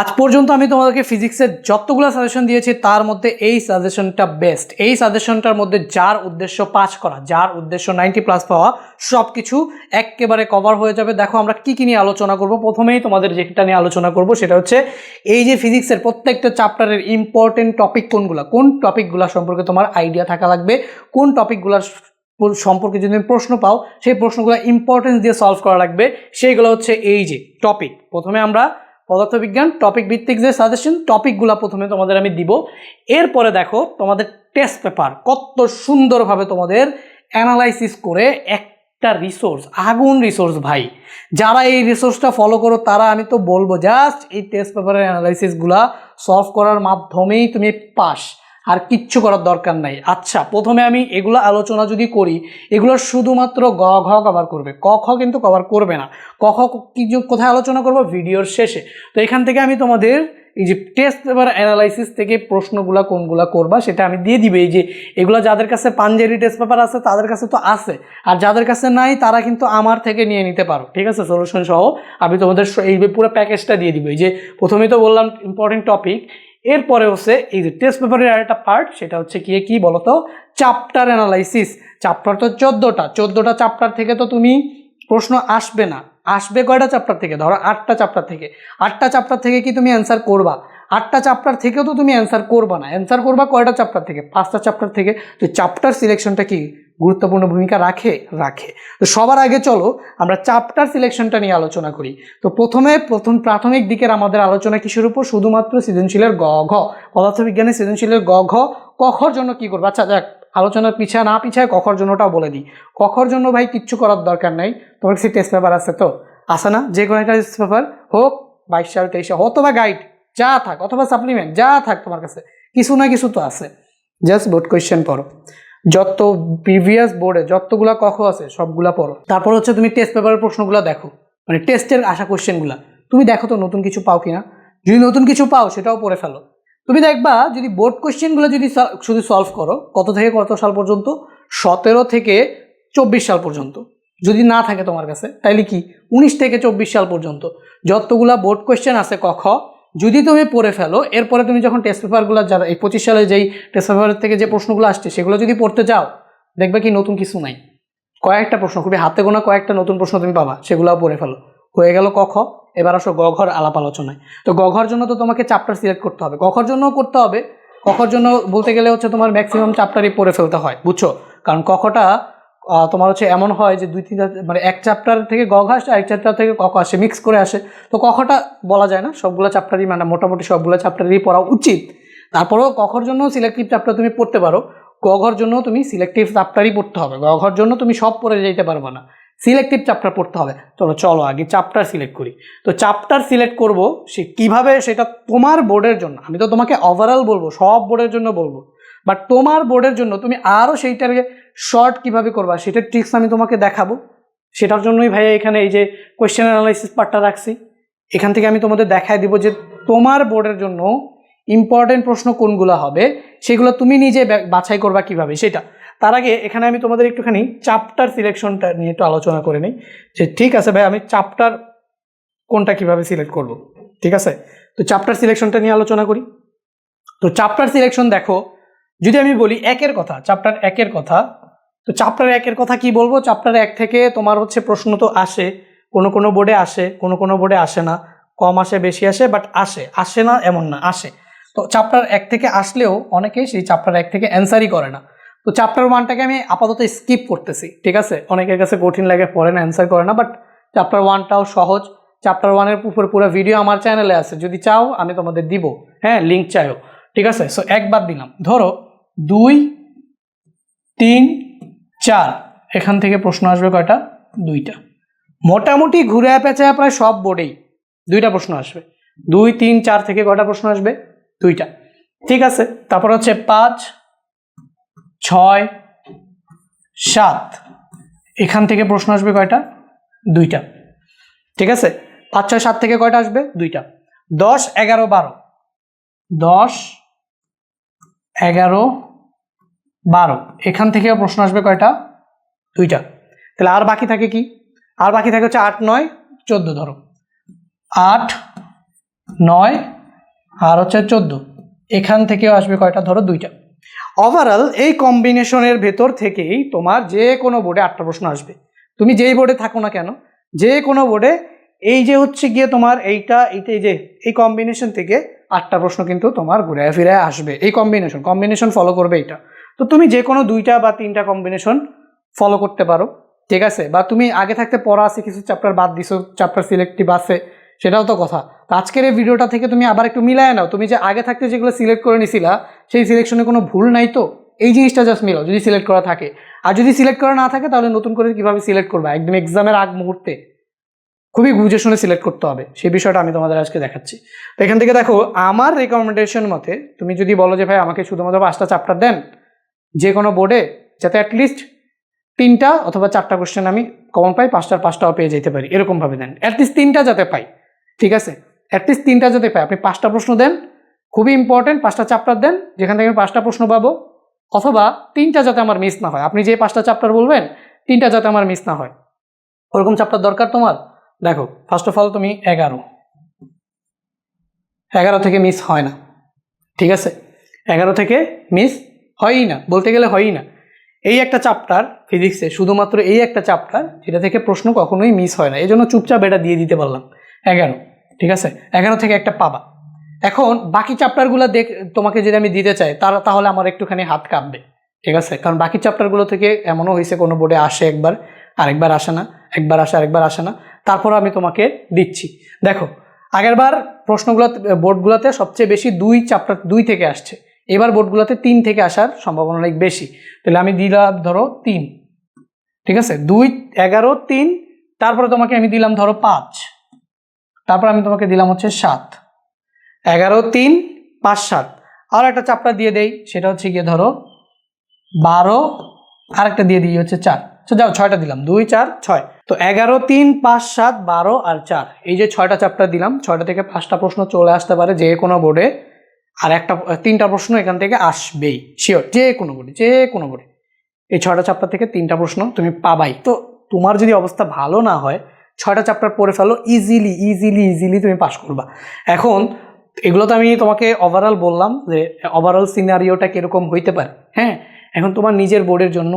আজ পর্যন্ত আমি তোমাদেরকে ফিজিক্সের যতগুলো সাজেশন দিয়েছি তার মধ্যে এই সাজেশনটা বেস্ট। এই সাজেশনটার মধ্যে যার উদ্দেশ্য পাস করা, যার উদ্দেশ্য 90+ পাওয়া, সব কিছু একেবারে কভার হয়ে যাবে। দেখো আমরা কি কি নিয়ে আলোচনা করব। প্রথমেই তোমাদের যেটা নিয়ে আলোচনা করব সেটা হচ্ছে এই যে ফিজিক্সের প্রত্যেকটা চ্যাপ্টারের ইম্পর্টেন্ট টপিক কোনগুলো, কোন টপিকগুলো সম্পর্কে তোমার আইডিয়া থাকা লাগবে, কোন টপিকগুলোর সম্পর্কে যদি প্রশ্ন পাও সেই প্রশ্নগুলো ইম্পর্টেন্স দিয়ে সলভ করা লাগবে, সেইগুলো হচ্ছে এই যে টপিক। প্রথমে আমরা পদার্থবিজ্ঞান টপিক ভিত্তিক যে সাজেশন টপিকগুলো প্রথমে তোমাদের আমি দিব। এরপরে দেখো তোমাদের টেস্ট পেপার কত সুন্দরভাবে তোমাদের অ্যানালাইসিস করে একটা রিসোর্স, আগুন রিসোর্স ভাই। যারা এই রিসোর্সটা ফলো করো তারা আমি তো বলবো জাস্ট এই টেস্ট পেপারের অ্যানালাইসিসগুলা সলভ করার মাধ্যমেই তুমি পাস, আর কিচ্ছু করার দরকার নাই। আচ্ছা, প্রথমে আমি এগুলো আলোচনা যদি করি, এগুলো শুধুমাত্র গ ঘ কভার করবে, ক খ কিন্তু কভার করবে না। ক খ কোথায় আলোচনা করবো? ভিডিওর শেষে। তো এখান থেকে আমি তোমাদের এই যে টেস্ট পেপার অ্যানালাইসিস থেকে প্রশ্নগুলো কোনগুলো করবা সেটা আমি দিয়ে দিবে। এই যে এগুলো যাদের কাছে পাঞ্জেরি টেস্ট পেপার আছে তাদের কাছে তো আছে, আর যাদের কাছে নাই তারা কিন্তু আমার থেকে নিয়ে নিতে পারো, ঠিক আছে? সলিউশন সহ আমি তোমাদের এই পুরো প্যাকেজটা দিয়ে দিব। এই যে প্রথমেই তো বললাম ইম্পর্টেন্ট টপিক, এরপরে হচ্ছে এই যে টেস্ট পেপারের আরেকটা পার্ট, সেটা হচ্ছে কি বলতো, চ্যাপ্টার অ্যানালাইসিস। চ্যাপ্টার তো 14টা চ্যাপ্টার থেকে তো তুমি প্রশ্ন আসবে না, আসবে কয়টা চ্যাপ্টার থেকে? ধরো 8টা চ্যাপ্টার থেকে। 8টা চ্যাপ্টার থেকে কি তুমি অ্যান্সার করবা? 8টা চ্যাপ্টার থেকেও তো তুমি অ্যান্সার করবা না। অ্যান্সার করবা কয়টা চ্যাপ্টার থেকে? 5টা চ্যাপ্টার থেকে। তো চ্যাপ্টার সিলেকশনটা কি গুরুত্বপূর্ণ ভূমিকা রাখে? তো সবার আগে চলো আমরা চ্যাপ্টার সিলেকশনটা নিয়ে আলোচনা করি। তো প্রাথমিক দিকের আমাদের আলোচনা কিসের উপর? শুধুমাত্র সৃজনশীলের গ ঘ, পদার্থবিজ্ঞানের সৃজনশীলের গ ঘ। কখর জন্য কি করবো? আচ্ছা যাক, আলোচনার পিছায় কখর জন্যটাও বলে দিই। কখর জন্য ভাই কিচ্ছু করার দরকার নাই। তোমার কাছে টেস্ট পেপার আছে তো? আসে না? যে কোনো একটা টেস্ট পেপার হোক 22 সাল 23 সাল, অথবা গাইড যা থাক, অথবা সাপ্লিমেন্ট যা থাক, তোমার কাছে কিছু না কিছু তো আছে। জাস্ট বোর্ড কোয়েশ্চেন পড়ো, যত প্রিভিয়াস বোর্ডে যতগুলা কখ আছে সবগুলা পড়ো। তারপর হচ্ছে তুমি টেস্ট পেপারের প্রশ্নগুলো দেখো, মানে টেস্টের আসা কোয়েশ্চেনগুলো তুমি দেখো তো নতুন কিছু পাও কিনা। যদি নতুন কিছু পাও সেটাও পড়ে ফেলো। তুমি দেখবা যদি বোর্ড কোয়েশ্চেনগুলো যদি শুধু সলভ করো, কত থেকে কত সাল পর্যন্ত? 17 থেকে 24 সাল পর্যন্ত। যদি না থাকে তোমার কাছে তাইলে কি 19 থেকে 24 সাল পর্যন্ত যতগুলা বোর্ড কোয়েশ্চেন আছে কখ, যদি তুমি পড়ে ফেলো, এরপরে তুমি যখন টেস্ট পেপারগুলো যারা এই 25 সালে যেই টেস্ট পেপার থেকে যে প্রশ্নগুলো আসছে সেগুলো যদি পড়তে যাও, দেখবে কি নতুন কিছু নাই। কয়েকটা প্রশ্ন, খুবই হাতে গোনা কয়েকটা নতুন প্রশ্ন তুমি পাবা, সেগুলোও পড়ে ফেলো। হয়ে গেল ক খ। এবার আসো গ ঘর আলাপ আলোচনায়। তো গ ঘর জন্য তো তোমাকে চ্যাপ্টার সিলেক্ট করতে হবে, ক খর জন্যও করতে হবে। ক খর জন্য বলতে গেলে হচ্ছে তোমার ম্যাক্সিমাম চ্যাপ্টারই পড়ে ফেলতে হয়, বুঝছো? কারণ ক খটা তোমার হচ্ছে এমন হয় যে 2-3টা মানে এক চ্যাপ্টার থেকে গ ঘ আসে, এক চ্যাপ্টার থেকে ক খ আসে, মিক্স করে আসে। তো ক খটা বলা যায় না সবগুলো চ্যাপ্টারই, মানে মোটামুটি সবগুলো চ্যাপ্টারই পড়া উচিত। তারপরেও ক খর জন্য সিলেক্টিভ চ্যাপ্টার তুমি পড়তে পারো, গ ঘর জন্য তুমি সিলেক্টিভ চ্যাপ্টারই পড়তে হবে। গ ঘর জন্য তুমি সব পড়ে যেতে পারবে না, সিলেক্টিভ চ্যাপ্টার পড়তে হবে। চলো আগে চ্যাপ্টার সিলেক্ট করি। তো চ্যাপ্টার সিলেক্ট করব সে কীভাবে, সেটা তোমার বোর্ডের জন্য। আমি তো তোমাকে ওভারঅল বলবো, সব বোর্ডের জন্য বলবো, বাট তোমার বোর্ডের জন্য তুমি আরও সেইটাকে শর্ট কীভাবে করবা সেটার ট্রিক্স আমি তোমাকে দেখাবো। সেটার জন্যই ভাইয়া এখানে এই যে কোয়েশ্চেন অ্যানালাইসিস পার্টটা রাখছি। এখান থেকে আমি তোমাদের দেখায় দিব যে তোমার বোর্ডের জন্য ইম্পর্টেন্ট প্রশ্ন কোনগুলো হবে, সেগুলো তুমি নিজে বাছাই করবা কিভাবে সেটা। তার আগে এখানে আমি তোমাদের একটুখানি চ্যাপ্টার সিলেকশনটা নিয়ে একটু আলোচনা করে নিই, যে ঠিক আছে ভাই আমি চ্যাপ্টার কোনটা কিভাবে সিলেক্ট করব। ঠিক আছে, তো চ্যাপ্টার সিলেকশনটা নিয়ে আলোচনা করি। তো চ্যাপ্টার সিলেকশন দেখো, যদি আমি বলি একের কথা, চ্যাপ্টার একের কথা, তো চ্যাপ্টার একের কথা কি বলবো? চ্যাপ্টার 1 থেকে তোমার হচ্ছে প্রশ্ন তো আসে, কোনো বোর্ডে আসে, কোনো বোর্ডে আসে না, কম আসে বেশি আসে, বাট আসে না এমন না, আসে। তো চ্যাপ্টার 1 থেকে আসলেও অনেকেই সেই চ্যাপ্টার 1 থেকে অ্যান্সারই করে না। তো চ্যাপ্টার 1টাকে আমি আপাতত স্কিপ করতেছি, ঠিক আছে? অনেকের কাছে কঠিন লাগে, পড়ে না, অ্যান্সার করে না, বাট চ্যাপ্টার 1টাও সহজ। চ্যাপ্টার 1-এর উপরে পুরো ভিডিও আমার চ্যানেলে আছে, যদি চাও আমি তোমাদের দিব, হ্যাঁ লিঙ্ক চাইও, ঠিক আছে? সো একবার দিলাম। ধরো 2, 3, 4 এখান থেকে প্রশ্ন আসবে কয়টা? 2টা। মোটামুটি ঘুরে পেঁচায় প্রায় সব বোর্ডেই 2টা প্রশ্ন আসবে। 2, 3, 4 থেকে কয়টা প্রশ্ন আসবে? 2টা, ঠিক আছে? তারপর হচ্ছে 5, 6, 7 এখান থেকে প্রশ্ন আসবে কয়টা? 2টা, ঠিক আছে? 5, 6, 7 থেকে কয়টা আসবে? 2টা। 10, 11, 12 10, 11, 12 এখান থেকেও প্রশ্ন আসবে কয়টা? 2টা। তাহলে আর বাকি থাকে কি? আর বাকি থাকে হচ্ছে 8, 9, 14। ধরো 8, 9 আর হচ্ছে 14, এখান থেকেও আসবে কয়টা, ধরো 2টা। ওভারঅল এই কম্বিনেশনের ভেতর থেকেই তোমার যে কোনো বোর্ডে 8টা প্রশ্ন আসবে। তুমি যেই বোর্ডে থাকো না কেন, যে কোনো বোর্ডে এই যে হচ্ছে গিয়ে তোমার এইটা এই যে এই কম্বিনেশন থেকে 8টা প্রশ্ন কিন্তু তোমার ঘুরে ফিরে আসবে। এই কম্বিনেশন ফলো করবে এটা। তো তুমি যে কোনো 2টা বা 3টা কম্বিনেশন ফলো করতে পারো, ঠিক আছে। বা তুমি আগে থাকতে পড়া আছে, কিছু চ্যাপ্টার বাদ দিছো, চ্যাপ্টার সিলেক্টিভ আছে, সেটাও তো কথা। তো আজকের এই ভিডিওটা থেকে তুমি আবার একটু মিলায় নাও, তুমি যে আগে থাকতে যেগুলো সিলেক্ট করে নিছিলা সেই সিলেকশনে কোনো ভুল নাই তো, এই জিনিসটা জাস্ট মিলাও যদি সিলেক্ট করা থাকে। আর যদি সিলেক্ট করা না থাকে তাহলে নতুন করে কীভাবে সিলেক্ট করবা একদম এক্সামের আগ মুহূর্তে, খুবই বুঝে শুনে সিলেক্ট করতে হবে, সেই বিষয়টা আমি তোমাদের আজকে দেখাচ্ছি। তো এখান থেকে দেখো, আমার রেকমেন্ডেশন মতে তুমি যদি বলো যে ভাই আমাকে শুধুমাত্র 5টা চ্যাপ্টার দেন যে কোনো বোর্ডে, যাতে অ্যাটলিস্ট 3টা অথবা 4টা কোশ্চেন আমি কমন পাই, 5টাও পেয়ে যেতে পারি, এরকমভাবে দেন। অ্যাটলিস্ট 3টা যাতে পাই, ঠিক আছে, অ্যাটলিস্ট 3টা যাতে পাই। আপনি 5টা প্রশ্ন দেন, খুবই ইম্পর্টেন্ট, 5টা চ্যাপ্টার দেন যেখান থেকে আমি 5টা প্রশ্ন পাবো, অথবা 3টা যাতে আমার মিস না হয়। আপনি যে 5টা চ্যাপ্টার বলবেন 3টা যাতে আমার মিস না হয়, ওরকম চ্যাপ্টার দরকার তোমার। দেখো ফার্স্ট অফ অল তুমি 11 থেকে মিস হয় না, ঠিক আছে, 11 থেকে মিস হয়ই না, বলতে গেলে হয়ই না। এই একটা চ্যাপ্টার ফিজিক্সে, শুধুমাত্র এই একটা চ্যাপ্টার যেটা থেকে প্রশ্ন কখনোই মিস হয় না, এই জন্য চুপচাপ এটা দিয়ে দিতে পারলাম 11, ঠিক আছে। 11 থেকে একটা পাবা। এখন বাকি চ্যাপ্টারগুলো তোমাকে যদি আমি দিতে চাই তাহলে আমার একটুখানি হাত কাঁপবে, ঠিক আছে, কারণ বাকি চ্যাপ্টারগুলো থেকে এমনও হয়েছে কোনো বোর্ডে আসে একবার, আরেকবার আসে না, একবার আসে আরেকবার আসে না, তারপর আমি তোমাকে দিচ্ছি। দেখো আগেরবার বোর্ডগুলোতে সবচেয়ে বেশি 2 থেকে আসছে, এবার বোর্ডগুলোতে 3 থেকে আসার সম্ভাবনা অনেক বেশি। তাহলে আমি দিলাম ধরো 3, ঠিক আছে, 2, 11, 3, তারপরে তোমাকে আমি দিলাম ধরো 5, তারপর আমি তোমাকে দিলাম হচ্ছে 7, 11, 3, 5, 7, আর একটা চ্যাপ্টার দিয়ে দেই, সেটা হচ্ছে গিয়ে ধরো 12, আরেকটা দিয়ে দিই হচ্ছে 4। তো যাও 6টা দিলাম, 2, 4, 6। তো 11, 3, 5, 7, 12 আর 4, এই যে 6টা চ্যাপ্টার দিলাম, 6টা থেকে 5টা প্রশ্ন চলে আসতে পারে যে কোনো বোর্ডে, আর 3টা প্রশ্ন এখান থেকে আসবেই শিওর, যে কোনো বোর্ডে এই 6টা চ্যাপ্টার থেকে 3টা প্রশ্ন তুমি পাবাই। তো তোমার যদি অবস্থা ভালো না হয়, 6টা চ্যাপ্টার পড়ে ফেলো, ইজিলি তুমি পাস করবা। এখন এগুলো তো আমি তোমাকে ওভারঅল বললাম যে ওভারঅল সিনারিওটা কীরকম হইতে পারে, হ্যাঁ। এখন তোমার নিজের বোর্ডের জন্য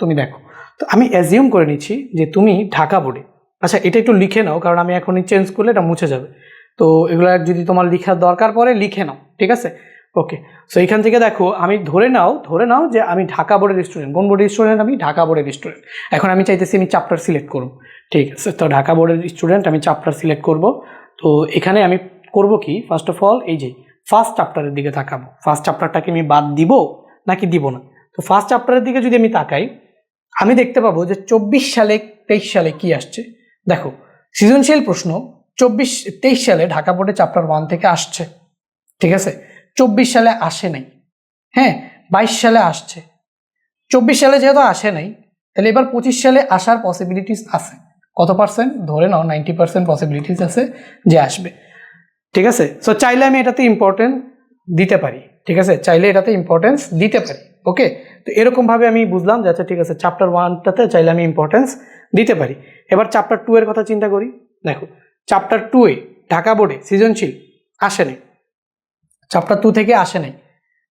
তুমি দেখো, তো আমি অ্যাজিউম করে নিচ্ছি যে তুমি ঢাকা বোর্ডে, আচ্ছা এটা একটু লিখে নাও, কারণ আমি এখনই চেঞ্জ করলে এটা মুছে যাবে। তো এগুলো যদি তোমার লেখার দরকার পড়ে লিখে নাও, ঠিক আছে, ওকে। সো এইখান থেকে দেখো, আমি ধরে নাও যে আমি ঢাকা বোর্ডের স্টুডেন্ট। কোন বোর্ডের স্টুডেন্ট? আমি ঢাকা বোর্ডের স্টুডেন্ট। এখন আমি চাইতেছি আমি চ্যাপ্টার সিলেক্ট করব, ঠিক আছে। তো ঢাকা বোর্ডের স্টুডেন্ট, আমি চ্যাপ্টার সিলেক্ট করব। তো এখানে আমি করব কি, ফার্স্ট অফ অল এই যে ফার্স্ট চ্যাপ্টারের দিকে তাকাবো, ফার্স্ট চ্যাপ্টারটাকে আমি বাদ দিব নাকি দিব না। তো ফার্স্ট চ্যাপ্টারের দিকে যদি আমি তাকাই, আমি দেখতে পাবো যে 24 সালে 23 সালে কি আসছে। দেখো সৃজনশীল প্রশ্ন 23 সালে ঢাকা বোর্ডে চ্যাপ্টার 1 থেকে আসছে, ঠিক আছে। 24 সালে আসে নাই, হ্যাঁ, 22 সালে আসছে। 24 সালে যেহেতু আসে নাই, তাহলে এবার 25 সালে আসার পসিবিলিটিস আছে। কত পার্সেন্ট? ধরে নাও 90% পসিবিলিটিস আছে যে আসবে, ঠিক আছে। সো চাইলে আমি এটাতে ইম্পর্টেন্স দিতে পারি, ঠিক আছে, চাইলে এটাতে ইম্পর্টেন্স দিতে পারি, ওকে। তো এরকমভাবে আমি বুঝলাম যে আচ্ছা ঠিক আছে, চ্যাপ্টার 1টাতে চাইলে আমি ইম্পর্টেন্স দিতে পারি। এবার চ্যাপ্টার 2 এর কথা চিন্তা করি। দেখো চ্যাপ্টার 2-এ ঢাকা বোর্ডে সৃজনশীল আসে নাই, চ্যাপ্টার 2 থেকে আসে নাই,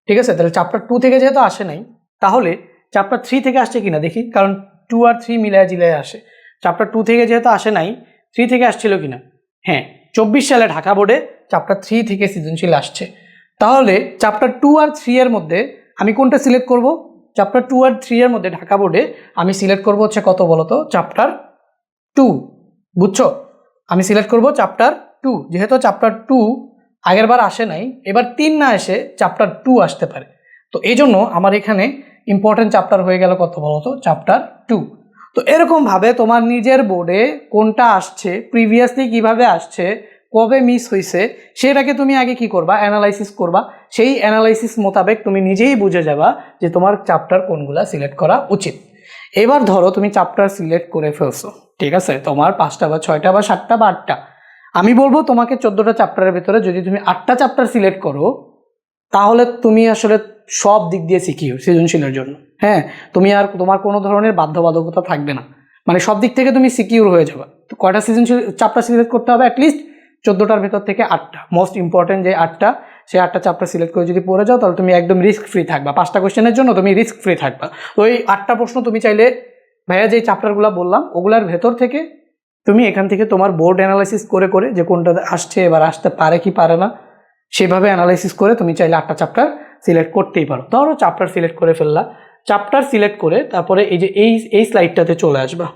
ঠিক আছে। তাহলে চ্যাপ্টার 2 থেকে যেহেতু আসে নাই, তাহলে চ্যাপ্টার 3 থেকে আসছে কিনা দেখি, কারণ 2 আর 3 মিলায় জিলায় আসে। চ্যাপ্টার 2 থেকে যেহেতু আসে নাই, 3 থেকে আসছিল কিনা, হ্যাঁ, 24 সালে ঢাকা বোর্ডে চ্যাপ্টার 3 থেকে সৃজনশীল আসছে। তাহলে চ্যাপ্টার 2 আর 3 এর মধ্যে আমি কোনটা সিলেক্ট করব? চ্যাপ্টার 2 আর 3 এর মধ্যে ঢাকা বোর্ডে আমি সিলেক্ট করব হচ্ছে কত বলো তো, চ্যাপ্টার 2, বুঝছো? আমি সিলেক্ট করব চ্যাপ্টার 2, যেহেতু চ্যাপ্টার 2 আগের বার আসে নাই, এবার 3 না এসে চ্যাপ্টার 2 আসতে পারে। তো এই জন্য আমার এখানে ইম্পর্টেন্ট চ্যাপ্টার হয়ে গেল কত বলো তো, চ্যাপ্টার 2। তো এরকমভাবে তোমার নিজের বোর্ডে কোনটা আসছে, প্রিভিয়াসলি কিভাবে আসছে, কবে মিস হয়েছে, সেটাকে তুমি আগে কি করবা, অ্যানালাইসিস করবা। সেই অ্যানালাইসিস মোতাবেক তুমি নিজেই বুঝে যাবা যে তোমার চ্যাপ্টার কোনগুলা সিলেক্ট করা উচিত। এবার ধরো তুমি চ্যাপ্টার সিলেক্ট করে ফেলছো, ঠিক আছে, তোমার 5টা বা 6টা বা 7টা বা 8টা, আমি বলবো তোমাকে 14টা চ্যাপ্টারের ভিতরে যদি তুমি 8টা চ্যাপ্টার সিলেক্ট করো, তাহলে তুমি আসলে সব দিক দিয়ে সিকিউর সৃজনশীলের জন্য, হ্যাঁ। তুমি আর তোমার কোনো ধরনের বাধ্যবাধকতা থাকবে না, মানে সব দিক থেকে তুমি সিকিউর হয়ে যাবে। তো কয়টা সৃজনশীল চ্যাপ্টার সিলেক্ট করতে হবে? অ্যাটলিস্ট 14টার ভেতর থেকে 8টা মোস্ট ইম্পর্টেন্ট যে 8টা, সেই 8টা চ্যাপ্টার সিলেক্ট করে যদি পড়ে যাও তাহলে তুমি একদম রিস্ক ফ্রি থাকবা। 5টা কোয়েশ্চেনের জন্য তুমি রিস্ক ফ্রি থাকবা। তো এই 8টা প্রশ্ন তুমি চাইলে ভাইয়া যে চ্যাপ্টারগুলো বললাম ওগুলার ভেতর থেকে তুমি এখান থেকে তোমার বোর্ড অ্যানালাইসিস করে করে যে কোনটা আসছে এবার আসতে পারে কি পারে না সেভাবে অ্যানালাইসিস করে তুমি চাইলে 8টা চ্যাপ্টার সিলেক্ট করতেই পারো। ধরো চ্যাপ্টার সিলেক্ট করে ফেললা, চ্যাপ্টার সিলেক্ট করে তারপরে এই যে এই স্লাইডটাতে চলে আসবা।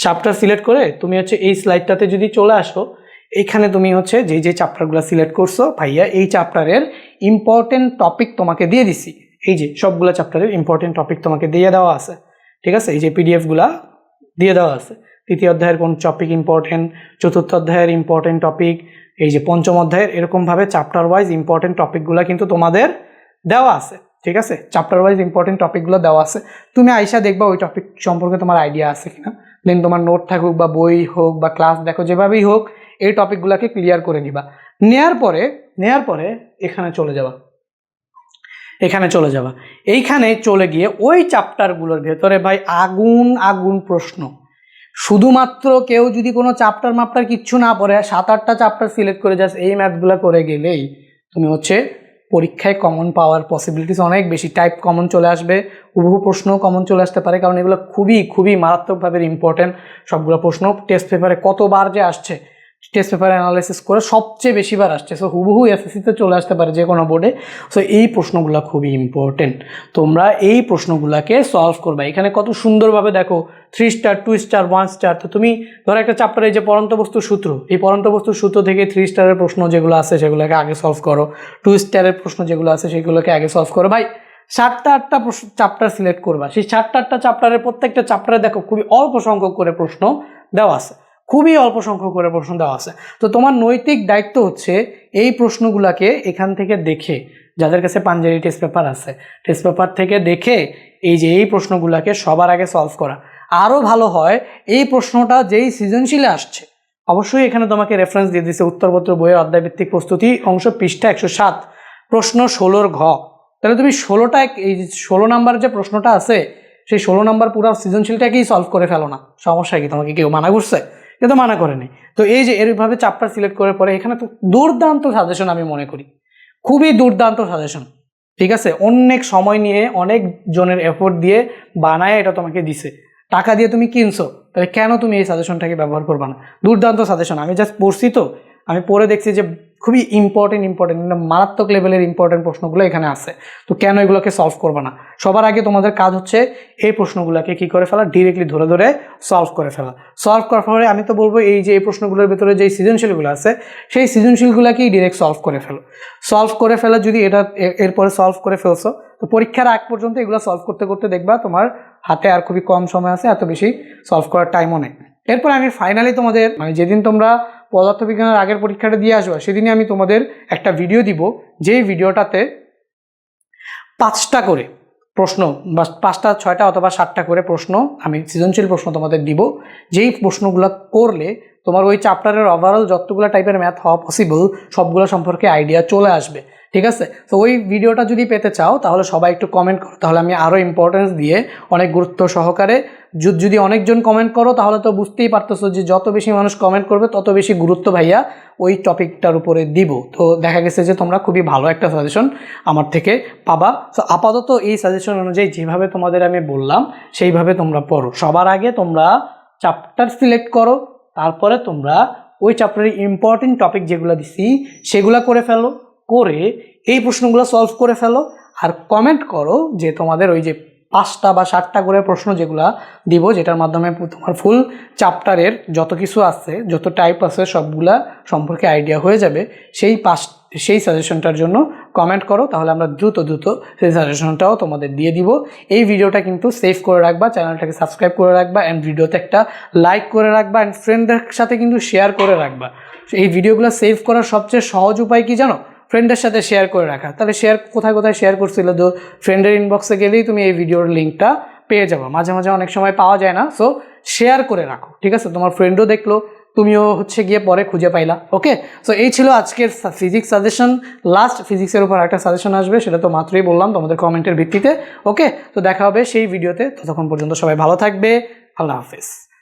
চ্যাপ্টার সিলেক্ট করে তুমি হচ্ছে এই স্লাইডটাতে যদি চলে আসো, এইখানে তুমি হচ্ছে যে চ্যাপ্টারগুলো সিলেক্ট করছো ভাইয়া এই চ্যাপ্টারের ইম্পর্টেন্ট টপিক তোমাকে দিয়ে দিছি। এই যে সবগুলো চ্যাপ্টারের ইম্পর্টেন্ট টপিক তোমাকে দিয়ে দেওয়া আছে, ঠিক আছে? এই যে পিডিএফগুলা দিয়ে দেওয়া আছে। 3য় অধ্যায়ের কোন টপিক ইম্পর্টেন্ট, 4র্থ অধ্যায়ের ইম্পর্টেন্ট টপিক, এই যে 5ম অধ্যায়ের, এরকমভাবে চ্যাপ্টার ওয়াইজ ইম্পর্টেন্ট টপিকগুলো কিন্তু তোমাদের দেওয়া আছে, ঠিক আছে? চ্যাপ্টার ওয়াইজ ইম্পর্টেন্ট টপিকগুলো দেওয়া আছে। তুমি আইসা দেখবা ওই টপিক সম্পর্কে তোমার আইডিয়া আছে কিনা, দেন তোমার নোট থাকুক বা বই হোক বা ক্লাস দেখো যেভাবেই হোক এই টপিকগুলোকে ক্লিয়ার করে নিবা। নেয়ার পরে এখানে চলে যাবা, এইখানে চলে গিয়ে ওই চ্যাপ্টারগুলোর ভেতরে ভাই আগুন প্রশ্ন। শুধুমাত্র কেউ যদি কোনো চ্যাপ্টার মাপ্টার কিচ্ছু না পড়ে 7-8টা চ্যাপ্টার সিলেক্ট করে জাস্ট এই ম্যাথগুলো করে গেলেই তুমি হচ্ছে পরীক্ষায় কমন পাওয়ার পসিবিলিটিস অনেক বেশি। টাইপ কমন চলে আসবে, হুবহু প্রশ্নও কমন চলে আসতে পারে, কারণ এগুলো খুবই মারাত্মকভাবে ইম্পর্টেন্ট সবগুলো প্রশ্ন। টেস্ট পেপারে কতবার যে আসছে, টেস্ট পেপার অ্যানালাইসিস করে সবচেয়ে বেশিবার আসছে। সো হুবহু এসএসসিতে চলে আসতে পারে যে কোনো বোর্ডে। সো এই প্রশ্নগুলো খুবই ইম্পর্টেন্ট, তোমরা এই প্রশ্নগুলোকে সলভ করবে। এখানে কত সুন্দরভাবে দেখো 3 স্টার 2 স্টার 1 স্টার। তো তুমি ধরো একটা চ্যাপ্টারে যে পরন্ত বস্তুর সূত্র, এই পরন্ত বস্তুর সূত্র থেকে 3 স্টারের প্রশ্ন যেগুলো আছে সেগুলোকে আগে সলভ করো, 2 স্টারের প্রশ্ন যেগুলো আছে সেগুলোকে আগে সলভ করো। ভাই 7টা-8টা চ্যাপ্টার সিলেক্ট করবা, সেই 7টা-8টা চ্যাপ্টারের প্রত্যেকটা চ্যাপ্টারে দেখো খুবই অল্প সংখ্যক করে প্রশ্ন দেওয়া আছে, খুবই অল্প সংখ্যক করে প্রশ্ন দেওয়া আছে। তো তোমার নৈতিক দায়িত্ব হচ্ছে এই প্রশ্নগুলোকে এখান থেকে দেখে, যাদের কাছে পাঞ্জাবি টেস্ট পেপার আছে, টেস্ট পেপার থেকে দেখে এই প্রশ্নগুলোকে সবার আগে সলভ করা। আরও ভালো হয় এই প্রশ্নটা যেই সৃজনশীলে আসছে, অবশ্যই এখানে তোমাকে রেফারেন্স দিয়ে দিচ্ছে উত্তরপত্র বইয়ের অধ্যায়ভিত্তিক প্রস্তুতি অংশ পৃষ্ঠা 107 প্রশ্ন 16 ঘ। তাহলে তুমি 16 নাম্বার যে প্রশ্নটা আছে সেই 16 নাম্বার পুরো সৃজনশীলটাকেই সলভ করে ফেলো না, সমস্যা কি? তোমাকে কেউ মানা করছে? কিন্তু মানা করেনি। তো এই যে এরভাবে চ্যাপ্টার সিলেক্ট করে পরে এখানে তো দুর্দান্ত সাজেশন আমি মনে করি, খুবই দুর্দান্ত সাজেশন, ঠিক আছে? অনেক সময় নিয়ে অনেক জনের এফোর্ট দিয়ে বানায় এটা তোমাকে দিছে, টাকা দিয়ে তুমি কিনছো, তাহলে কেন তুমি এই সাজেশনটাকে ব্যবহার করবা না? দুর্দান্ত সাজেশন। আমি জাস্ট পড়ছি, তো আমি পড়ে দেখছি যে খুবই ইম্পর্টেন্ট মারাত্মক লেভেলের ইম্পর্টেন্ট প্রশ্নগুলো এখানে আছে। তো কেন এগুলোকে সলভ করবা না? সবার আগে তোমাদের কাজ হচ্ছে এই প্রশ্নগুলোকে কি করে ফেলা, ডিরেক্টলি ধরে সলভ করে ফেলা। সলভ করার পরে আমি তো বলবো এই যে এই প্রশ্নগুলোর ভেতরে যে সৃজনশীলগুলো আছে সেই সৃজনশীলগুলোকেই ডিরেক্ট সলভ করে ফেলা। যদি এটা এরপরে সলভ করে ফেলছো তো পরীক্ষার আগ পর্যন্ত এগুলো সলভ করতে করতে দেখবা তোমার হাতে আর খুবই কম সময় আছে, এত বেশি সলভ করার টাইমও নেই। এরপর আমি ফাইনালি তোমাদের যেদিন তোমরা পদার্থবিজ্ঞানের আগের পরীক্ষাটা দিয়ে আসবে সেদিনই আমি তোমাদের একটা ভিডিও দিব, যেই ভিডিওটাতে 5টা করে প্রশ্ন বা 5টা 6টা অথবা 7টা করে প্রশ্ন আমি সৃজনশীল প্রশ্ন তোমাদের দিব, যেই প্রশ্নগুলো করলে তোমার ওই চ্যাপ্টারের ওভারঅল যতগুলো টাইপের ম্যাথ হওয়া পসিবল সবগুলো সম্পর্কে আইডিয়া চলে আসবে, ঠিক আছে? তো ওই ভিডিওটা যদি পেতে চাও তাহলে সবাই একটু কমেন্ট করো, তাহলে আমি আরও ইম্পর্টেন্স দিয়ে অনেক গুরুত্ব সহকারে, যদি অনেকজন কমেন্ট করো তাহলে তো বুঝতেই পারতেছো যে যত বেশি মানুষ কমেন্ট করবে তত বেশি গুরুত্ব ভাইয়া ওই টপিকটার উপরে দিব। তো দেখা গেছে যে তোমরা খুবই ভালো একটা সাজেশন আমার থেকে পাবা। তো আপাতত এই সাজেশন অনুযায়ী যেভাবে তোমাদের আমি বললাম সেইভাবে তোমরা পড়ো। সবার আগে তোমরা চ্যাপ্টার সিলেক্ট করো, তারপরে তোমরা ওই চ্যাপ্টারের ইম্পর্টেন্ট টপিক যেগুলো দিছি সেগুলো করে ফেলো, করে এই প্রশ্নগুলো সলভ করে ফেলো। আর কমেন্ট করো যে তোমাদের ওই যে 5টা বা 7টা করে প্রশ্ন যেগুলো দিব, যেটার মাধ্যমে তোমার ফুল চ্যাপ্টারের যত কিছু আছে, যত টাইপ আছে সবগুলা সম্পর্কে আইডিয়া হয়ে যাবে, সেই সাজেশনটার জন্য কমেন্ট করো। তাহলে আমরা দ্রুত সেই সাজেশনটাও তোমাদের দিয়ে দিব। এই ভিডিওটা কিন্তু সেভ করে রাখবা, চ্যানেলটাকে সাবস্ক্রাইব করে রাখবা, অ্যান্ড ভিডিওতে একটা লাইক করে রাখবা, অ্যান্ড ফ্রেন্ডদের সাথে কিন্তু শেয়ার করে রাখবা। এই ভিডিওগুলো সেভ করার সবচেয়ে সহজ উপায় কি জানো? ফ্রেন্ডের সাথে শেয়ার করে রাখা। তাহলে কোথায় শেয়ার করছিল, তো ফ্রেন্ডের ইনবক্সে গেলেই তুমি এই ভিডিওর লিঙ্কটা পেয়ে যাবে। মাঝে মাঝে অনেক সময় পাওয়া যায় না, সো শেয়ার করে রাখো, ঠিক আছে? তোমার ফ্রেন্ডও দেখলো, তুমিও গিয়ে পরে খুঁজে পাইলা। ওকে, সো এই ছিল আজকের ফিজিক্স সাজেশন। লাস্ট ফিজিক্সের উপর একটা সাজেশন আসবে, সেটা তো মাত্রই বললাম তোমাদের কমেন্টের ভিত্তিতে। ওকে, তো দেখা হবে সেই ভিডিওতে। ততক্ষণ পর্যন্ত সবাই ভালো থাকবে। আল্লাহ হাফেজ।